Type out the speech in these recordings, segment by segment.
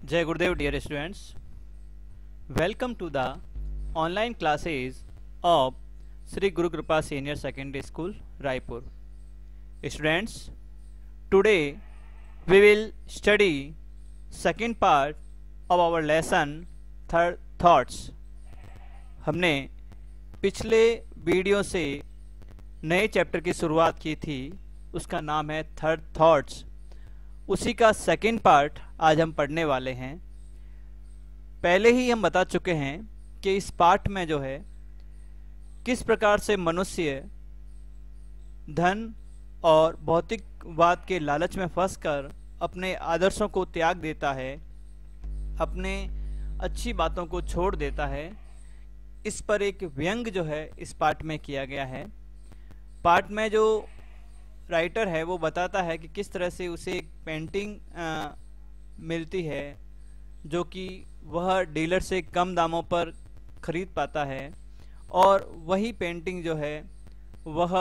Jai Gurudev, dear students. Welcome to the online classes of Sri Guru Kripa Senior Secondary School, Raipur. Students, today we will study second part of our lesson Third Thoughts. हमने पिछले video से नए chapter की शुरुआत की थी, उसका नाम है थर्ड थॉट्स। उसी का सेकंड पार्ट आज हम पढ़ने वाले हैं। पहले ही हम बता चुके हैं कि इस पार्ट में जो है किस प्रकार से मनुष्य धन और भौतिकवाद के लालच में फंसकर अपने आदर्शों को त्याग देता है, अपने अच्छी बातों को छोड़ देता है। इस पर एक व्यंग जो है इस पार्ट में किया गया है। पार्ट में जो राइटर है वो बताता है कि किस तरह से उसे एक पेंटिंग मिलती है जो कि वह डीलर से कम दामों पर खरीद पाता है और वही पेंटिंग जो है वह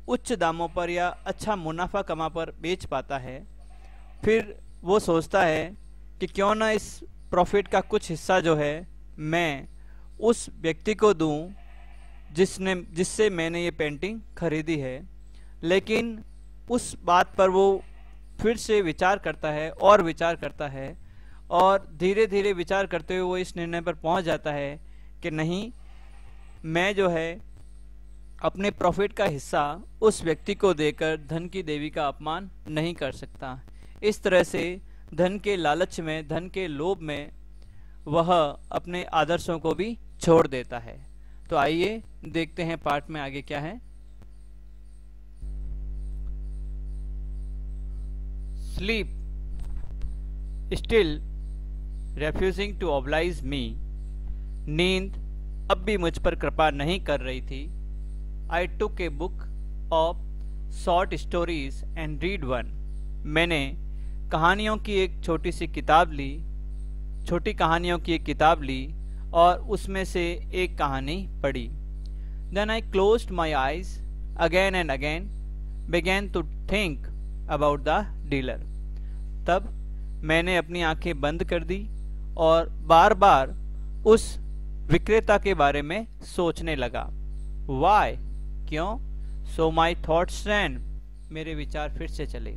उच्च दामों पर या अच्छा मुनाफा कमा पर बेच पाता है। फिर वो सोचता है कि क्यों ना इस प्रॉफिट का कुछ हिस्सा जो है मैं उस व्यक्ति को दूं जिससे मैंने ये पेंटिंग खरीदी है। लेकिन उस बात पर वो फिर से विचार करता है और विचार करता है और धीरे धीरे विचार करते हुए वो इस निर्णय पर पहुंच जाता है कि नहीं, मैं जो है अपने प्रॉफिट का हिस्सा उस व्यक्ति को देकर धन की देवी का अपमान नहीं कर सकता। इस तरह से धन के लालच में, धन के लोभ में वह अपने आदर्शों को भी छोड़ देता है। तो आइए देखते हैं पार्ट में आगे क्या है। Sleep still refusing to oblige me. नींद अब भी मुझ पर कृपा नहीं कर रही थी। I took a book of short stories and read one. मैंने कहानियों की एक छोटी सी किताब ली, छोटी कहानियों की एक किताब ली और उसमें से एक कहानी पढ़ी। Then I closed my eyes again and again, began to think about the dealer. तब मैंने अपनी आंखें बंद कर दी और बार बार उस विक्रेता के बारे में सोचने लगा। Why? क्यों? So my thoughts ran. मेरे विचार फिर से चले।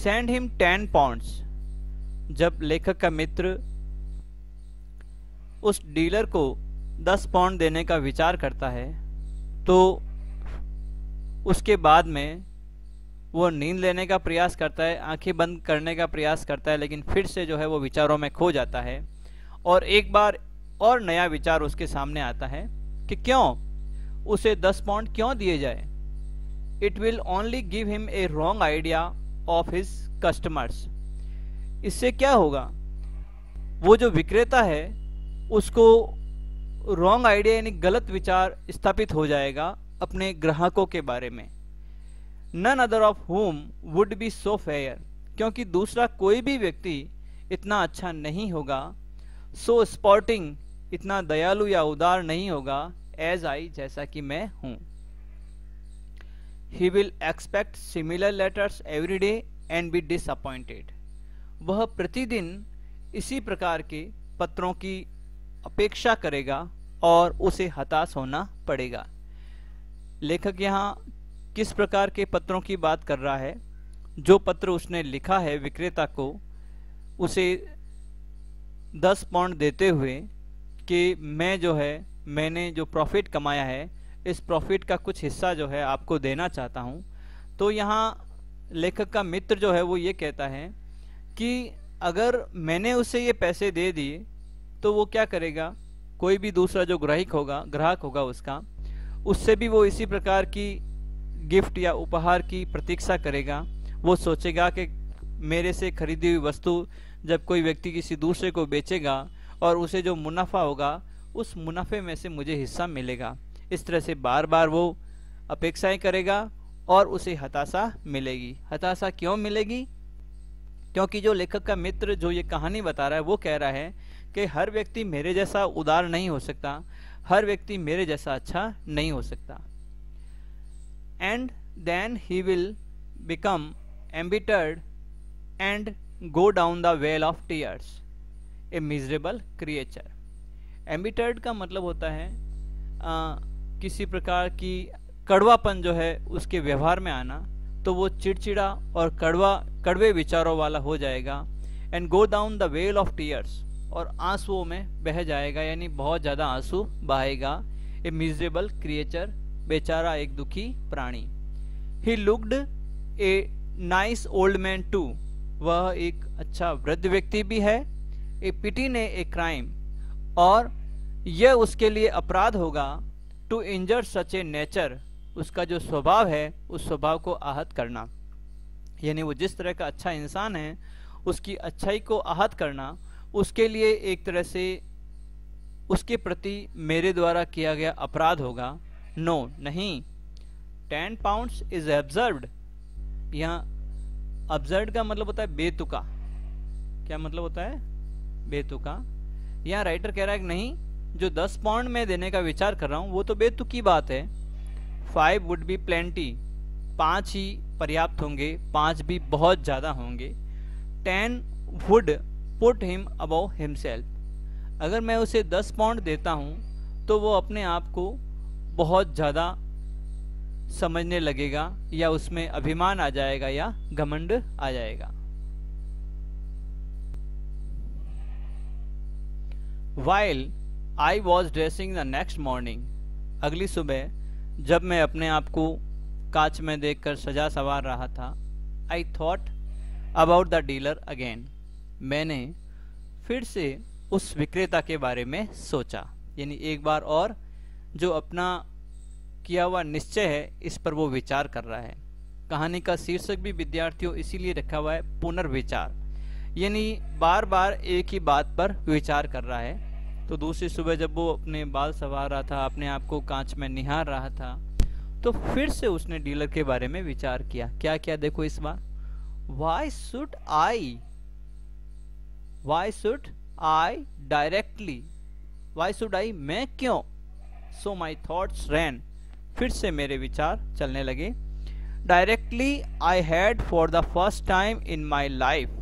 Send him 10 pounds. जब लेखक का मित्र उस डीलर को 10 पाउंड देने का विचार करता है तो उसके बाद में वो नींद लेने का प्रयास करता है, आंखें बंद करने का प्रयास करता है, लेकिन फिर से जो है वो विचारों में खो जाता है और एक बार और नया विचार उसके सामने आता है कि क्यों उसे 10 पाउंड क्यों दिए जाए। It will only give him a wrong idea of his customers. इससे क्या होगा, वो जो विक्रेता है उसको रॉन्ग आइडिया यानी गलत विचार स्थापित हो जाएगा अपने ग्राहकों के बारे में। None other of whom would be so fair, क्योंकि दूसरा कोई भी व्यक्ति इतना अच्छा नहीं होगा, so sporting इतना दयालु या उदार नहीं होगा, as I जैसा कि मैं हूं। He will expect similar letters every day and be disappointed. वह प्रतिदिन इसी प्रकार के पत्रों की अपेक्षा करेगा और उसे हताश होना पड़ेगा। लेखक यहाँ किस प्रकार के पत्रों की बात कर रहा है? जो पत्र उसने लिखा है विक्रेता को उसे 10 पाउंड देते हुए कि मैंने जो प्रॉफिट कमाया है इस प्रॉफिट का कुछ हिस्सा जो है आपको देना चाहता हूँ। तो यहाँ लेखक का मित्र जो है वो ये कहता है कि अगर मैंने उसे ये पैसे दे दिए तो वो क्या करेगा, कोई भी दूसरा जो ग्राहक होगा उसका, उससे भी वो इसी प्रकार की गिफ्ट या उपहार की प्रतीक्षा करेगा। वो सोचेगा कि मेरे से खरीदी हुई वस्तु जब कोई व्यक्ति किसी दूसरे को बेचेगा और उसे जो मुनाफा होगा उस मुनाफे में से मुझे हिस्सा मिलेगा। इस तरह से बार बार वो अपेक्षाएं करेगा और उसे हताशा मिलेगी। हताशा क्यों मिलेगी? क्योंकि जो लेखक का मित्र जो ये कहानी बता रहा है वो कह रहा है कि हर व्यक्ति मेरे जैसा उदार नहीं हो सकता, हर व्यक्ति मेरे जैसा अच्छा नहीं हो सकता। And then he will become embittered and go down the well of tears, a miserable creature. एम्बिटर्ड का मतलब होता है किसी प्रकार की कड़वापन जो है उसके व्यवहार में आना, तो वो चिड़चिड़ा और कड़वे विचारों वाला हो जाएगा। And go down the well of tears, और आंसुओं में बह जाएगा, यानी बहुत ज़्यादा आंसू बहाएगा। ए मिजरेबल क्रिएचर, बेचारा एक दुखी प्राणी। He looked a nice old man too, वह एक अच्छा वृद्ध व्यक्ति भी है। ए पिटी ने ए क्राइम, और यह उसके लिए अपराध होगा। To injure such A nature, उसका जो स्वभाव है उस स्वभाव को आहत करना, यानी वो जिस तरह का अच्छा इंसान है उसकी अच्छाई को आहत करना उसके लिए एक तरह से उसके प्रति मेरे द्वारा किया गया अपराध होगा। नो नहीं, 10 पाउंड्स इज एब्जर्व्ड, यहाँ अब्जर्ड का मतलब होता है बेतुका। क्या मतलब होता है? बेतुका। यहाँ राइटर कह रहा है कि नहीं, जो 10 पाउंड में देने का विचार कर रहा हूँ वो तो बेतुकी बात है। 5 वुड बी प्लेंटी, 5 ही पर्याप्त होंगे, 5 भी बहुत ज़्यादा होंगे। 10 would put him above himself, अगर मैं उसे 10 पाउंड देता हूँ तो वो अपने आप को बहुत ज़्यादा समझने लगेगा, या उसमें अभिमान आ जाएगा या घमंड आ जाएगा। While I was dressing the next morning, अगली सुबह जब मैं अपने आप को कांच में देखकर सजा सवार रहा था, I thought about the dealer again, मैंने फिर से उस विक्रेता के बारे में सोचा, यानी एक बार और जो अपना किया हुआ निश्चय है इस पर वो विचार कर रहा है। कहानी का शीर्षक भी विद्यार्थियों इसीलिए रखा हुआ है पुनर्विचार, यानी बार बार एक ही बात पर विचार कर रहा है। तो दूसरी सुबह जब वो अपने बाल संवार रहा था, अपने आप को कांच में निहार रहा था, तो फिर से उसने डीलर के बारे में विचार किया। क्या क्या देखो इस बार, Why should I directly? Why should I? मैं क्यों? So my thoughts ran, फिर से मेरे विचार चलने लगे। Directly I had for the first time in my life,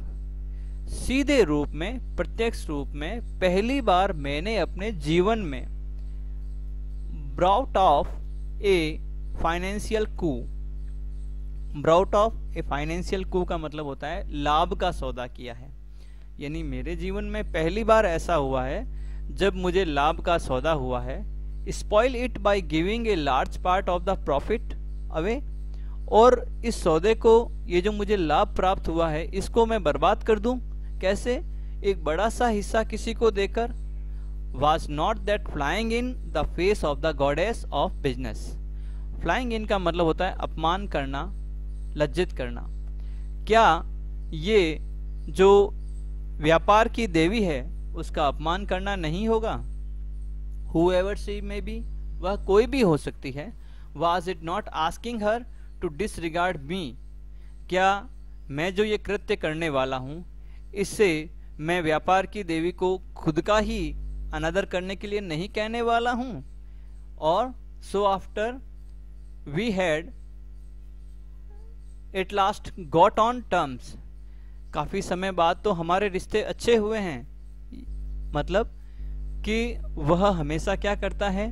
सीधे रूप में, प्रत्यक्ष रूप में पहली बार मैंने अपने जीवन में brought off a financial coup, brought off a financial coup का मतलब होता है लाभ का सौदा किया है, यानी मेरे जीवन में पहली बार ऐसा हुआ है जब मुझे लाभ का सौदा हुआ है। Spoil it by giving a large part of the profit away, और इस सौदे को, ये जो मुझे लाभ प्राप्त हुआ है, इसको मैं बर्बाद कर दूं। कैसे? एक बड़ा सा हिस्सा किसी को देकर। Was not that flying in the face of the goddess of business, flying in का मतलब होता है अपमान करना, लज्जित करना। क्या ये जो व्यापार की देवी है उसका अपमान करना नहीं होगा? Whoever she may be, वह कोई भी हो सकती है। Was it not asking her to disregard me, क्या मैं जो ये कृत्य करने वाला हूँ इससे मैं व्यापार की देवी को खुद का ही अनादर करने के लिए नहीं कहने वाला हूँ। और so after we had at last got on terms, काफी समय बाद तो हमारे रिश्ते अच्छे हुए हैं। मतलब कि वह हमेशा क्या करता है,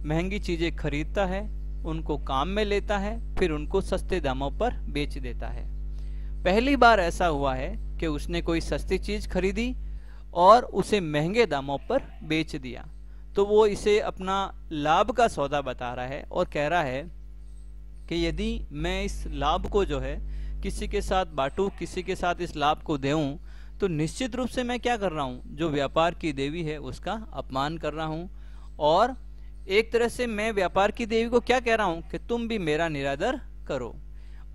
महंगी चीजें खरीदता है, उनको काम में लेता है, फिर उनको सस्ते दामों पर बेच देता है। पहली बार ऐसा हुआ है कि उसने कोई सस्ती चीज खरीदी और उसे महंगे दामों पर बेच दिया, तो वो इसे अपना लाभ का सौदा बता रहा है और कह रहा है कि यदि मैं इस लाभ को जो है किसी के साथ बांटूं, किसी के साथ इस लाभ को देऊं, तो निश्चित रूप से मैं क्या कर रहा हूं, जो व्यापार की देवी है उसका अपमान कर रहा हूं। और एक तरह से मैं व्यापार की देवी को क्या कह रहा हूं कि तुम भी मेरा निरादर करो।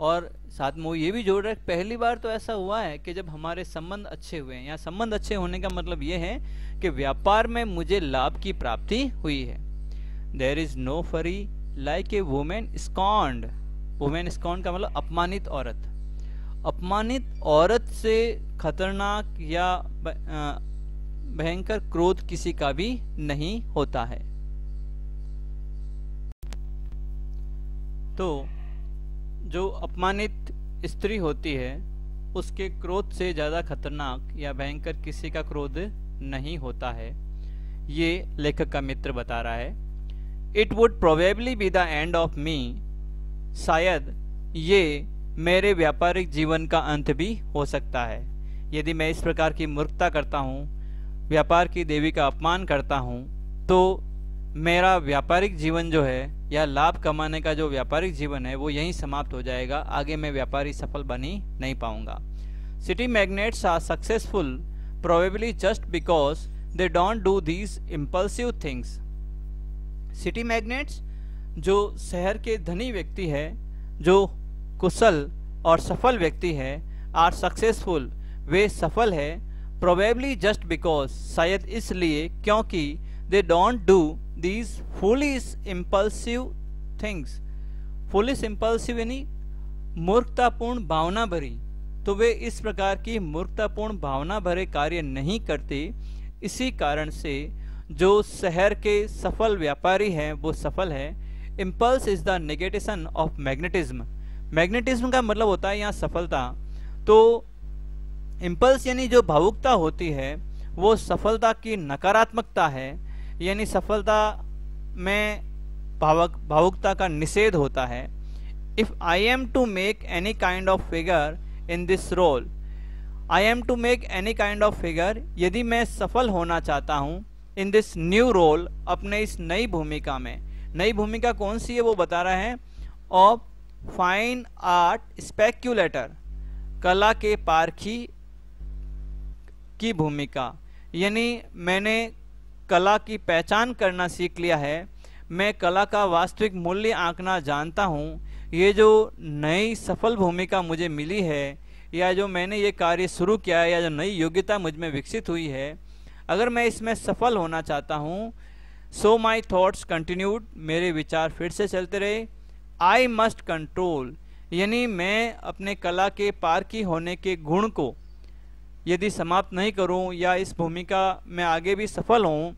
और साथ में वो ये भी जोड़ रहा है, पहली बार तो ऐसा हुआ है कि जब हमारे संबंध अच्छे हुए हैं। यहाँ संबंध अच्छे होने का मतलब ये है कि व्यापार में मुझे लाभ की प्राप्ति हुई है। देयर इज नो फरी लाइक ए वुमेन स्कॉन्ड, वुमेन स्कॉन्ड का मतलब अपमानित औरत। अपमानित औरत से खतरनाक या भयंकर क्रोध किसी का भी नहीं होता है। तो जो अपमानित स्त्री होती है उसके क्रोध से ज़्यादा खतरनाक या भयंकर किसी का क्रोध नहीं होता है, ये लेखक का मित्र बता रहा है। It would probably be the end of me, शायद ये मेरे व्यापारिक जीवन का अंत भी हो सकता है। यदि मैं इस प्रकार की मूर्खता करता हूँ, व्यापार की देवी का अपमान करता हूँ, तो मेरा व्यापारिक जीवन जो है या लाभ कमाने का जो व्यापारिक जीवन है वो यहीं समाप्त हो जाएगा। आगे मैं व्यापारी सफल बन ही नहीं पाऊंगा। City magnets are successful probably just because they don't do these impulsive things. City magnets जो शहर के धनी व्यक्ति है, जो कुशल और सफल व्यक्ति है, आर सक्सेसफुल, वे सफल है, प्रोबेबली जस्ट बिकॉज, शायद इसलिए क्योंकि, दे don't do these foolish impulsive things. Foolish impulsive यानी मूर्खतापूर्ण भावना भरी, तो वे इस प्रकार की मूर्खतापूर्ण भावना भरे कार्य नहीं करते। इसी कारण से जो शहर के सफल व्यापारी हैं वो सफल है। Impulse is the negative of magnetism. Magnetism का मतलब होता है यहाँ सफलता। तो इम्पल्स यानी जो भावुकता होती है वो सफलता की नकारात्मकता है, यानी सफलता में भावुकता का निषेध होता है। If I am to make any kind of figure in this role, I am to make any kind of figure, यदि मैं सफल होना चाहता हूँ इन दिस न्यू रोल, अपने इस नई भूमिका में। नई भूमिका कौन सी है वो बता रहा है। ऑफ फाइन आर्ट स्पेक्यूलेटर, कला के पारखी की भूमिका, यानी मैंने कला की पहचान करना सीख लिया है, मैं कला का वास्तविक मूल्य आंकना जानता हूँ। ये जो नई सफल भूमिका मुझे मिली है या जो मैंने ये कार्य शुरू किया है या जो नई योग्यता मुझ में विकसित हुई है, अगर मैं इसमें सफल होना चाहता हूँ, सो माई थॉट्स कंटिन्यूड, मेरे विचार फिर से चलते रहे। आई मस्ट कंट्रोल, यानी मैं अपने कला के पारखी होने के गुण को यदि समाप्त नहीं करूं या इस भूमिका में आगे भी सफल हूं,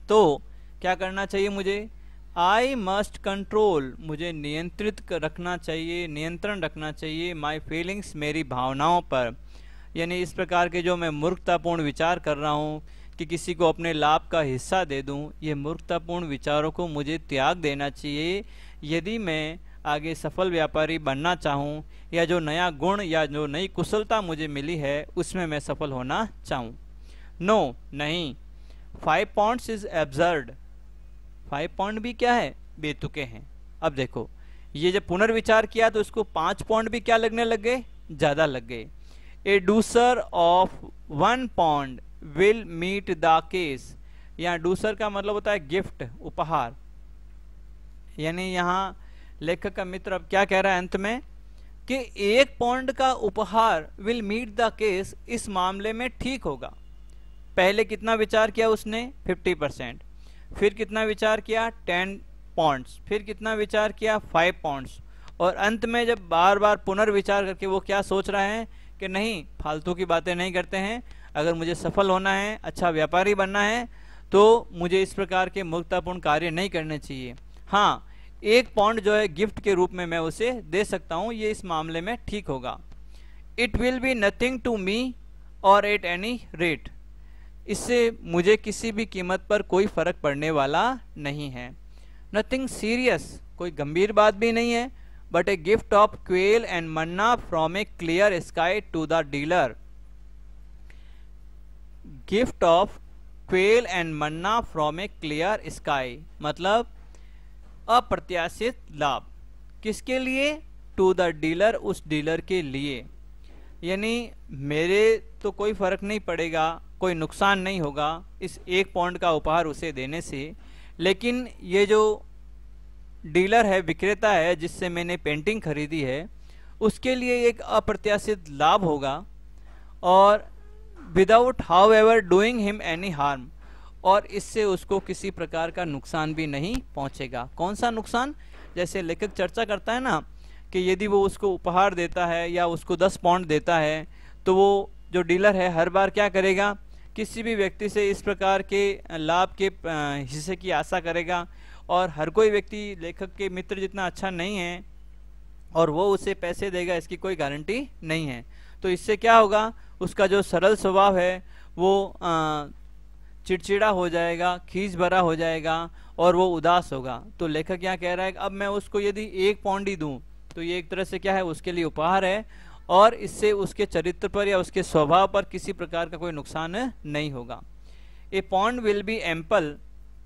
तो क्या करना चाहिए मुझे। आई मस्ट कंट्रोल, मुझे नियंत्रित रखना चाहिए, नियंत्रण रखना चाहिए माई फीलिंग्स, मेरी भावनाओं पर। यानी इस प्रकार के जो मैं मूर्खतापूर्ण विचार कर रहा हूँ कि किसी को अपने लाभ का हिस्सा दे दूँ, ये मूर्खतापूर्ण विचारों को मुझे त्याग देना चाहिए यदि मैं आगे सफल व्यापारी बनना चाहूँ या जो नया गुण या जो नई कुशलता मुझे मिली है उसमें मैं सफल होना चाहूँ। नो, नहीं। 5 पॉइंट्स इज एब्सर्ड, 5 पॉइंट भी क्या है, बेतुके हैं। अब देखो ये जब पुनर्विचार किया तो इसको 5 पॉइंट भी क्या लगने लग गए, ज़्यादा लग गए। A doser of 1 point will meet the case, यहाँ डूसर का मतलब होता है गिफ्ट, उपहार। यानी यहाँ लेखक का मित्र अब क्या कह रहा है अंत में कि 1 पॉइंट का उपहार विल मीट द केस, इस मामले में ठीक होगा। पहले कितना विचार किया उसने, 50%, फिर कितना विचार किया, 10 पॉइंट्स, फिर कितना विचार किया, 5 पॉइंट्स, और अंत में जब बार बार पुनर्विचार करके वो क्या सोच रहा है कि नहीं, फालतू की बातें नहीं करते हैं, अगर मुझे सफल होना है, अच्छा व्यापारी बनना है, तो मुझे इस प्रकार के मूर्खतापूर्ण कार्य नहीं करने चाहिए। हाँ, 1 पॉइंट जो है गिफ्ट के रूप में मैं उसे दे सकता हूँ, ये इस मामले में ठीक होगा। It will be nothing to me or at any rate, इससे मुझे किसी भी कीमत पर कोई फर्क पड़ने वाला नहीं है। नथिंग सीरियस, कोई गंभीर बात भी नहीं है, but a gift of quail and manna from a clear sky to the dealer. Gift of quail and manna from a clear sky मतलब अप्रत्याशित लाभ, किसके लिए, टू द डीलर, उस डीलर के लिए। यानी मेरे तो कोई फर्क नहीं पड़ेगा, कोई नुकसान नहीं होगा इस 1 पॉइंट का उपहार उसे देने से, लेकिन ये जो डीलर है, विक्रेता है जिससे मैंने पेंटिंग खरीदी है, उसके लिए एक अप्रत्याशित लाभ होगा, और without how ever doing him any harm, और इससे उसको किसी प्रकार का नुकसान भी नहीं पहुंचेगा। कौन सा नुकसान, जैसे लेखक चर्चा करता है ना कि यदि वो उसको उपहार देता है या उसको 10 पॉइंट देता है, तो वो जो डीलर है हर बार क्या करेगा, किसी भी व्यक्ति से इस प्रकार के लाभ के हिस्से की आशा करेगा, और हर कोई व्यक्ति लेखक के मित्र जितना अच्छा नहीं है और वो उसे पैसे देगा, इसकी कोई गारंटी नहीं है। तो इससे क्या होगा, उसका जो सरल स्वभाव है वो चिड़चिड़ा हो जाएगा, खींच भरा हो जाएगा और वो उदास होगा। तो लेखक क्या कह रहा है, अब मैं उसको यदि 1 पौंड ही दूं तो ये एक तरह से क्या है, उसके लिए उपहार है और इससे उसके चरित्र पर या उसके स्वभाव पर किसी प्रकार का कोई नुकसान नहीं होगा। ए पौंड विल बी एम्पल,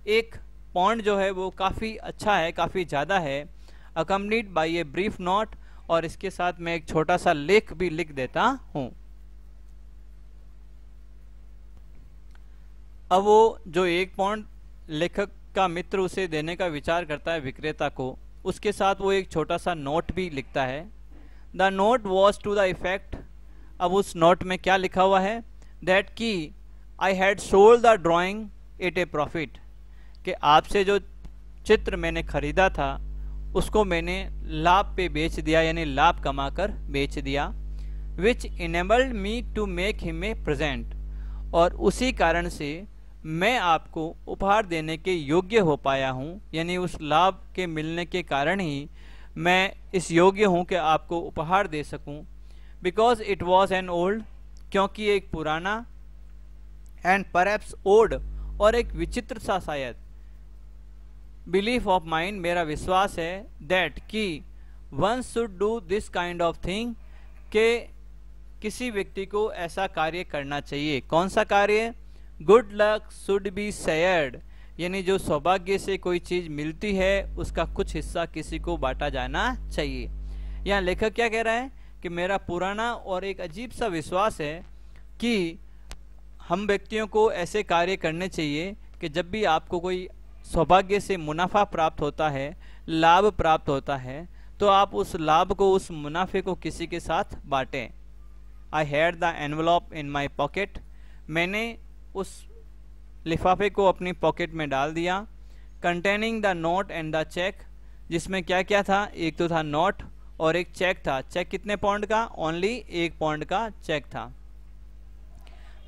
एक पौंड जो है वो काफ़ी अच्छा है, काफ़ी ज़्यादा है। Accompanied by a brief note, और इसके साथ मैं एक छोटा सा लेख भी लिख देता हूँ। अब वो जो 1 पौंड लेखक का मित्र उसे देने का विचार करता है विक्रेता को, उसके साथ वो एक छोटा सा नोट भी लिखता है। The note was to the effect, अब उस नोट में क्या लिखा हुआ है, दैट की I had sold the drawing at a profit, कि आपसे जो चित्र मैंने खरीदा था उसको मैंने लाभ पे बेच दिया, यानी लाभ कमाकर बेच दिया। Which enabled me to make him a present, और उसी कारण से मैं आपको उपहार देने के योग्य हो पाया हूँ, यानी उस लाभ के मिलने के कारण ही मैं इस योग्य हूँ कि आपको उपहार दे सकूँ। Because it was an old, क्योंकि एक पुराना, एंड परहैप्स ओड, और एक विचित्र सा शायद, बिलीफ ऑफ माइंड, मेरा विश्वास है, दैट कि one should do this kind of thing, के किसी व्यक्ति को ऐसा कार्य करना चाहिए। कौन सा कार्य, good luck should be shared, यानी जो सौभाग्य से कोई चीज मिलती है उसका कुछ हिस्सा किसी को बांटा जाना चाहिए। यहाँ लेखक क्या कह रहा है कि मेरा पुराना और एक अजीब सा विश्वास है कि हम व्यक्तियों को ऐसे कार्य करने चाहिए कि जब भी आपको कोई सौभाग्य से मुनाफा प्राप्त होता है, लाभ प्राप्त होता है, तो आप उस लाभ को, उस मुनाफे को किसी के साथ बांटें। I had the envelope in my pocket, मैंने उस लिफाफे को अपनी पॉकेट में डाल दिया। Containing the note and the cheque, जिसमें क्या क्या था, एक तो था नोट और एक चेक था। चेक कितने पौंड का, ओनली 1 पौंड का चेक था।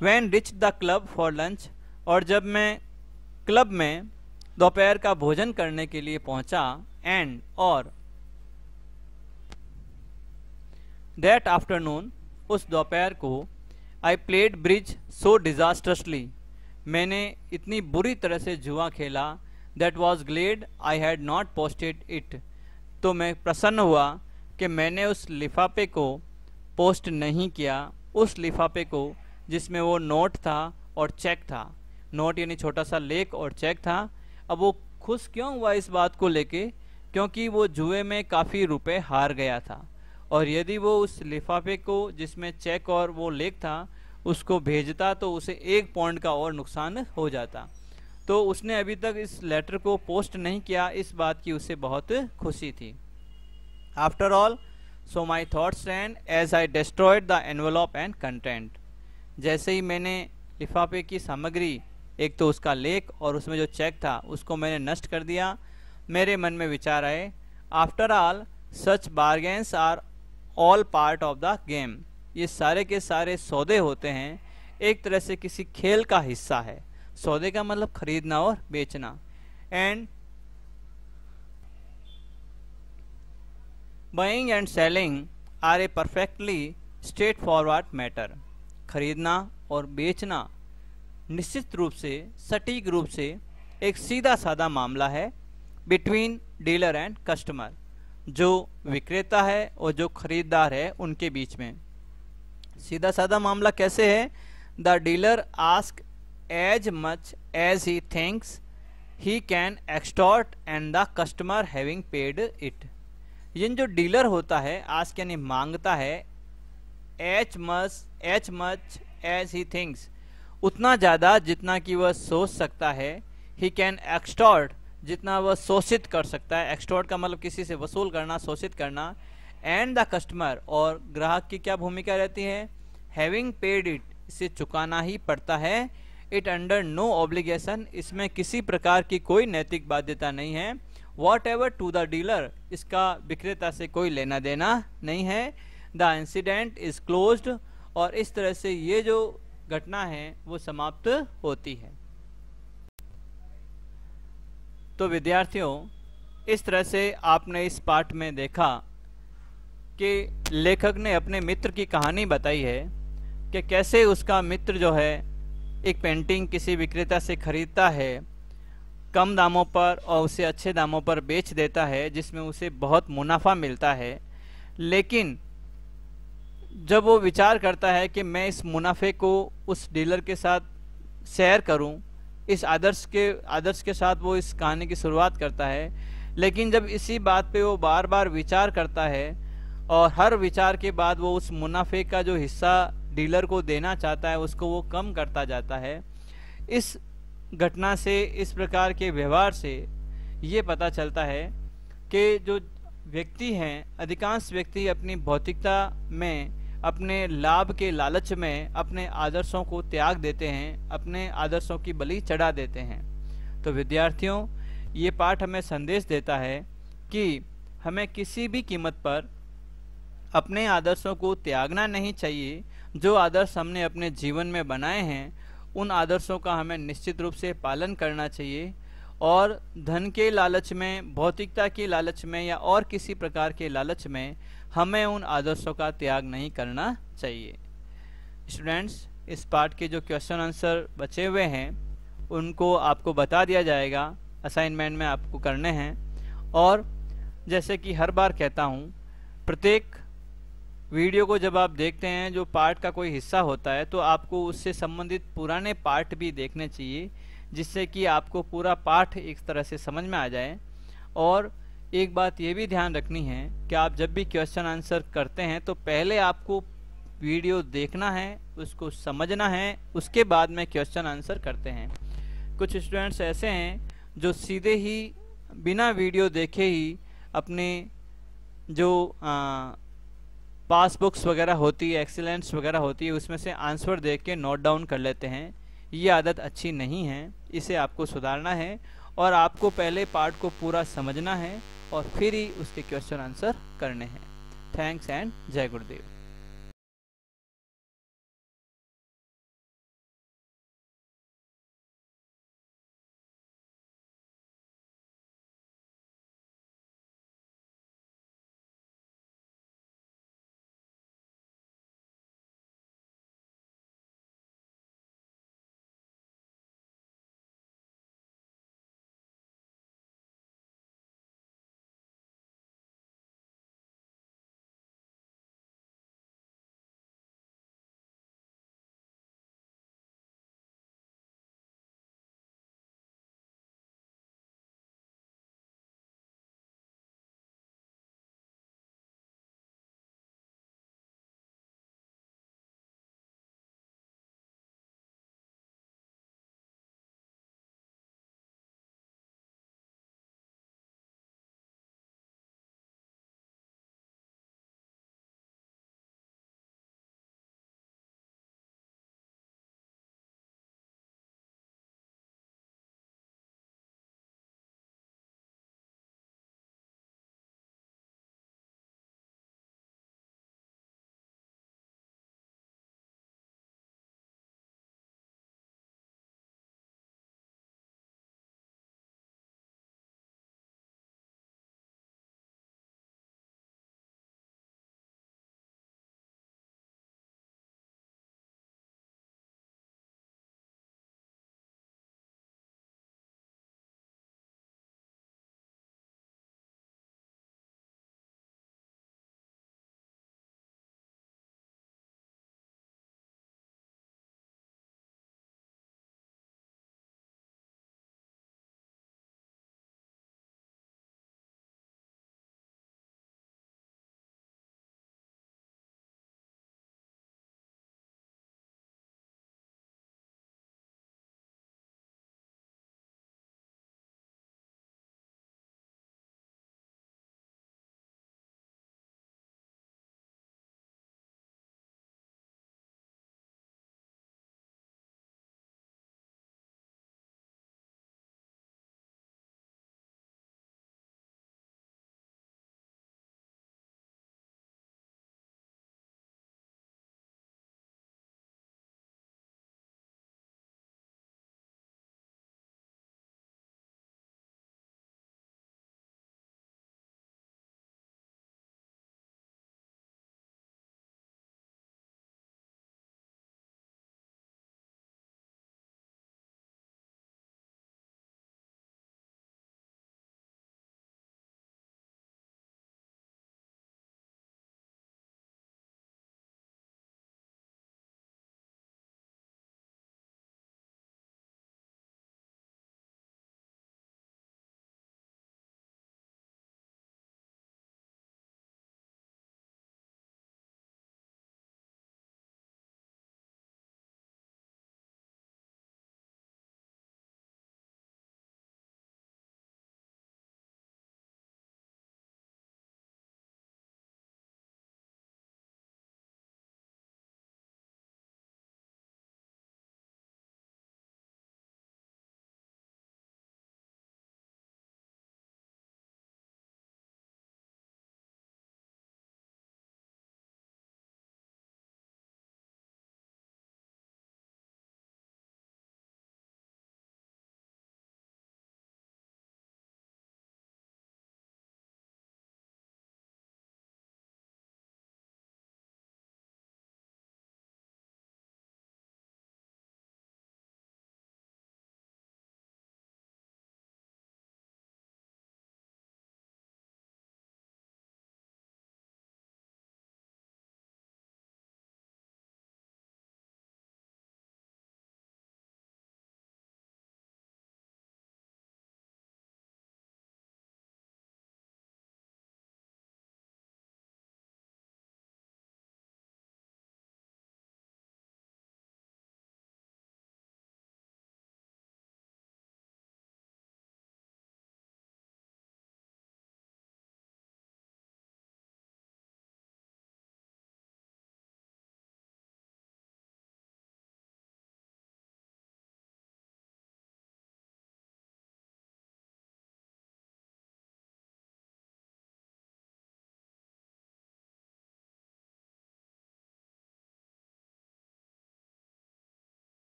When reached the club for lunch, और जब मैं क्लब में दोपहर का भोजन करने के लिए पहुंचा, एंड और दैट आफ्टरनून, उस दोपहर को, आई प्लेड ब्रिज सो डिजास्ट्रसली, मैंने इतनी बुरी तरह से जुआ खेला, that was glad I had not posted it, तो मैं प्रसन्न हुआ कि मैंने उस लिफाफे को पोस्ट नहीं किया, उस लिफाफे को जिसमें वो नोट था और चेक था। नोट यानी छोटा सा लेख और चेक था। अब वो खुश क्यों हुआ इस बात को लेके, क्योंकि वो जुए में काफ़ी रुपए हार गया था, और यदि वो उस लिफाफे को जिसमें चेक और वो लेख था उसको भेजता तो उसे 1 पौंड का और नुकसान हो जाता। तो उसने अभी तक इस लेटर को पोस्ट नहीं किया, इस बात की उसे बहुत खुशी थी। After all so my thoughts ran as I destroyed the envelope and content, जैसे ही मैंने लिफाफे की सामग्री, एक तो उसका लेख और उसमें जो चेक था, उसको मैंने नष्ट कर दिया, मेरे मन में विचार आए, after all such bargains are all part of the game, ये सारे के सारे सौदे होते हैं, एक तरह से किसी खेल का हिस्सा है। सौदे का मतलब खरीदना और बेचना। And buying and selling are a perfectly straightforward matter, खरीदना और बेचना निश्चित रूप से, सटीक रूप से एक सीधा साधा मामला है बिटवीन डीलर एंड कस्टमर, जो विक्रेता है और जो खरीदार है उनके बीच में। सीधा साधा मामला कैसे है, the dealer ask as much as he thinks he can extort and the customer having paid it, ये जो डीलर होता है, आस्क यानी मांगता है, as much as he thinks, उतना ज़्यादा जितना कि वह सोच सकता है, ही कैन एक्सटॉर्ट, जितना वह शोषित कर सकता है, एक्सटॉर्ट का मतलब किसी से वसूल करना, शोषित करना, एंड द कस्टमर, और ग्राहक की क्या भूमिका रहती है, हैविंग पेड इट, इसे चुकाना ही पड़ता है, इट अंडर नो ऑब्लिगेशन, इसमें किसी प्रकार की कोई नैतिक बाध्यता नहीं है, whatever to the dealer, इसका विक्रेता से कोई लेना देना नहीं है, द इंसिडेंट इज क्लोज्ड, और इस तरह से ये जो घटना है वो समाप्त होती है। तो विद्यार्थियों, इस तरह से आपने इस पाठ में देखा कि लेखक ने अपने मित्र की कहानी बताई है कि कैसे उसका मित्र जो है एक पेंटिंग किसी विक्रेता से खरीदता है कम दामों पर और उसे अच्छे दामों पर बेच देता है, जिसमें उसे बहुत मुनाफा मिलता है। लेकिन जब वो विचार करता है कि मैं इस मुनाफे को उस डीलर के साथ शेयर करूं, इस आदर्श के साथ वो इस कहानी की शुरुआत करता है। लेकिन जब इसी बात पे वो बार बार विचार करता है और हर विचार के बाद वो उस मुनाफे का जो हिस्सा डीलर को देना चाहता है उसको वो कम करता जाता है। इस घटना से, इस प्रकार के व्यवहार से ये पता चलता है कि जो व्यक्ति हैं, अधिकांश व्यक्ति अपनी भौतिकता में, अपने लाभ के लालच में अपने आदर्शों को त्याग देते हैं, अपने आदर्शों की बलि चढ़ा देते हैं। तो विद्यार्थियों, ये पाठ हमें संदेश देता है कि हमें किसी भी कीमत पर अपने आदर्शों को त्यागना नहीं चाहिए। जो आदर्श हमने अपने जीवन में बनाए हैं उन आदर्शों का हमें निश्चित रूप से पालन करना चाहिए और धन के लालच में, भौतिकता के लालच में या और किसी प्रकार के लालच में हमें उन आदर्शों का त्याग नहीं करना चाहिए। स्टूडेंट्स, इस पाठ के जो क्वेश्चन आंसर बचे हुए हैं उनको आपको बता दिया जाएगा, असाइनमेंट में आपको करने हैं। और जैसे कि हर बार कहता हूँ, प्रत्येक वीडियो को जब आप देखते हैं, जो पाठ का कोई हिस्सा होता है, तो आपको उससे संबंधित पुराने पाठ भी देखने चाहिए, जिससे कि आपको पूरा पाठ एक तरह से समझ में आ जाए। और एक बात ये भी ध्यान रखनी है कि आप जब भी क्वेश्चन आंसर करते हैं तो पहले आपको वीडियो देखना है, उसको समझना है, उसके बाद में क्वेश्चन आंसर करते हैं। कुछ स्टूडेंट्स ऐसे हैं जो सीधे ही बिना वीडियो देखे ही अपने जो पासबुक्स वगैरह होती है, एक्सीलेंस वगैरह होती है, उसमें से आंसर देख के नोट डाउन कर लेते हैं। ये आदत अच्छी नहीं है, इसे आपको सुधारना है और आपको पहले पार्ट को पूरा समझना है और फिर ही उसके क्वेश्चन आंसर करने हैं। थैंक्स एंड जय गुरुदेव।